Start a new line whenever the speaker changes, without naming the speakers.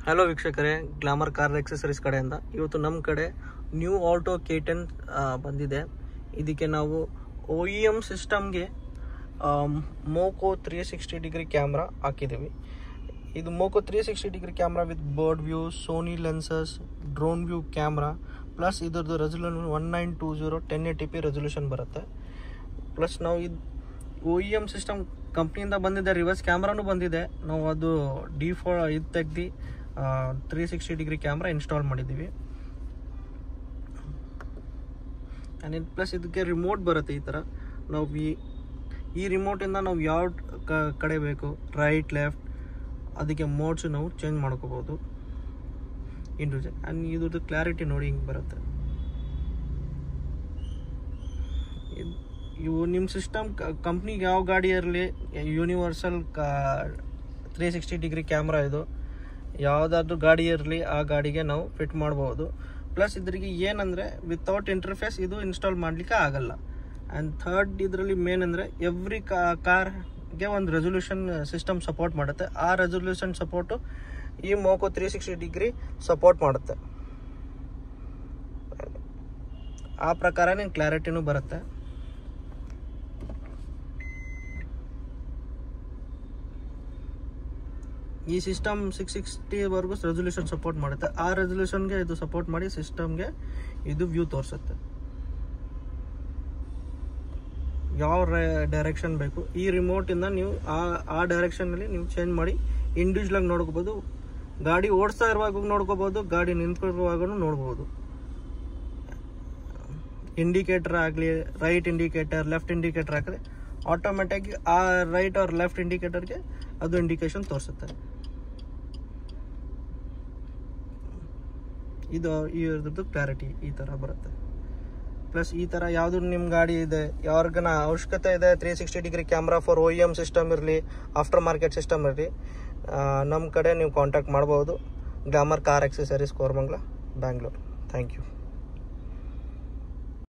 Hello ವೀಕ್ಷಕರೇ, glamour car accessories ಕಡೆಯಿಂದ ಇವತ್ತು ನಮ್ಮ ಕಡೆ ನ್ಯೂ ಆಲ್ಟೋ K10 ಬಂದಿದೆ. ಇದಕ್ಕೆ ನಾವು OEM ಸಿಸ್ಟಮ್ಗೆ ಮೋಕೋ 360 ಡಿಗ್ರಿ ಕ್ಯಾಮ್ರಾ ಹಾಕಿದ್ದೀವಿ. ಇದು ಮೋಕೋ 360 degree camera with bird view, Sony lenses, drone view camera, plus ಇದರದ್ದು ರೆಸಲ್ಯೂಷನ್ 1920 1080p ರೆಸಲ್ಯೂಷನ್ ಬರುತ್ತೆ. ಪ್ಲಸ್ ನಾವು ಇದು OEM ಸಿಸ್ಟಮ್ ಕಂಪ್ನಿಯಿಂದ ಬಂದಿದೆ, ರಿವರ್ಸ್ ಕ್ಯಾಮ್ರಾನು ಬಂದಿದೆ. ನಾವು ಅದು ಡಿಫಾಲ್ಟ್ ಇದು ತೆಗ್ದು 360 ಡಿಗ್ರಿ ಕ್ಯಾಮ್ರಾ ಇನ್ಸ್ಟಾಲ್ ಮಾಡಿದ್ದೀವಿ. ಆ್ಯಂಡ್ ಪ್ಲಸ್ ಇದಕ್ಕೆ ರಿಮೋಟ್ ಬರುತ್ತೆ. ಈ ಥರ ನಾವು ಈ ರಿಮೋಟಿಂದ ನಾವು ಯಾವ ಕಡೆ ಬೇಕು, ರೈಟ್ ಲೆಫ್ಟ್, ಅದಕ್ಕೆ ಮೋಡ್ಸು ನಾವು ಚೇಂಜ್ ಮಾಡ್ಕೋಬೋದು ಇಂಡಿವಿಜುವಲ್. ಆ್ಯಂಡ್ ಇದ್ರದ್ದು ಕ್ಲಾರಿಟಿ ನೋಡಿ ಹಿಂಗೆ ಬರುತ್ತೆ. ಇವು ನಿಮ್ಮ ಸಿಸ್ಟಮ್ ಕಂಪ್ನಿಗೆ ಯಾವ ಗಾಡಿ ಇರಲಿ, ಯೂನಿವರ್ಸಲ್ 360 ಡಿಗ್ರಿ ಕ್ಯಾಮ್ರಾ ಇದು ಯಾವುದಾದ್ರೂ ಗಾಡಿ ಇರಲಿ ಆ ಗಾಡಿಗೆ ನಾವು ಫಿಟ್ ಮಾಡ್ಬೋದು. ಪ್ಲಸ್ ಇದ್ರಿಗೆ ಏನಂದರೆ ವಿತೌಟ್ ಇಂಟರ್ಫೇಸ್ ಇದು ಇನ್ಸ್ಟಾಲ್ ಮಾಡಲಿಕ್ಕೆ ಆಗಲ್ಲ. ಆ್ಯಂಡ್ ಥರ್ಡ್ ಇದರಲ್ಲಿ ಮೇನ್ ಅಂದರೆ ಎವ್ರಿ ಕಾರ್ಗೆ ಒಂದು ರೆಸೊಲ್ಯೂಷನ್ ಸಿಸ್ಟಮ್ ಸಪೋರ್ಟ್ ಮಾಡುತ್ತೆ. ಆ ರೆಸೊಲ್ಯೂಷನ್ ಸಪೋರ್ಟು ಈ ಮೋಕೋ 360 ಡಿಗ್ರಿ ಸಪೋರ್ಟ್ ಮಾಡುತ್ತೆ. ಆ ಪ್ರಕಾರನೇ ಕ್ಲಾರಿಟಿನೂ ಬರುತ್ತೆ. ಈ ಸಿಸ್ಟಮ್ 660ವರೆಗೂ ರೆಸೊಲ್ಯೂಷನ್ ಸಪೋರ್ಟ್ ಮಾಡುತ್ತೆ. ಆ ರೆಸೊಲ್ಯೂಷನ್ಗೆ ಇದು ಸಪೋರ್ಟ್ ಮಾಡಿ ಸಿಸ್ಟಮ್ಗೆ ಇದು ವ್ಯೂ ತೋರಿಸುತ್ತೆ. ಯಾವ ಡೈರೆಕ್ಷನ್ ಬೇಕು ಈ ರಿಮೋಟಿಂದ ನೀವು ಆ ಡೈರೆಕ್ಷನಲ್ಲಿ ನೀವು ಚೇಂಜ್ ಮಾಡಿ ಇಂಡಿವಿಜುವಲಾಗಿ ನೋಡ್ಕೋಬೋದು. ಗಾಡಿ ಓಡಿಸ್ತಾ ಇರುವಾಗ ನೋಡ್ಕೋಬೋದು, ಗಾಡಿ ನಿಂತ್ಕೊಳ್ಳುವಾಗೂ ನೋಡ್ಬೋದು. ಇಂಡಿಕೇಟರ್ ಆಗಲಿ, ರೈಟ್ ಇಂಡಿಕೇಟರ್, ಲೆಫ್ಟ್ ಇಂಡಿಕೇಟರ್ ಹಾಕಿದ್ರೆ ಆಟೋಮೆಟಿಕ್ ಆ ರೈಟ್ ಆರ್ ಲೆಫ್ಟ್ ಇಂಡಿಕೇಟರ್ಗೆ ಅದು ಇಂಡಿಕೇಶನ್ ತೋರಿಸುತ್ತೆ. ಇದು ಇದ್ರದ್ದು ಕ್ಲಾರಿಟಿ ಈ ಥರ ಬರುತ್ತೆ. ಪ್ಲಸ್ ಈ ಥರ ಯಾವುದು ನಿಮ್ಮ ಗಾಡಿ ಇದೆ, ಯಾರಿಗನ ಅವಶ್ಯಕತೆ ಇದೆ 360 degree camera for OEM system ಇರಲಿ, ಆಫ್ಟರ್ ಮಾರ್ಕೆಟ್ ಸಿಸ್ಟಮ್ ಇರಲಿ, ನಮ್ಮ ಕಡೆ ನೀವು ಕಾಂಟ್ಯಾಕ್ಟ್ ಮಾಡ್ಬೋದು. Glamour car accessories, Koramangala, Bangalore. Thank you.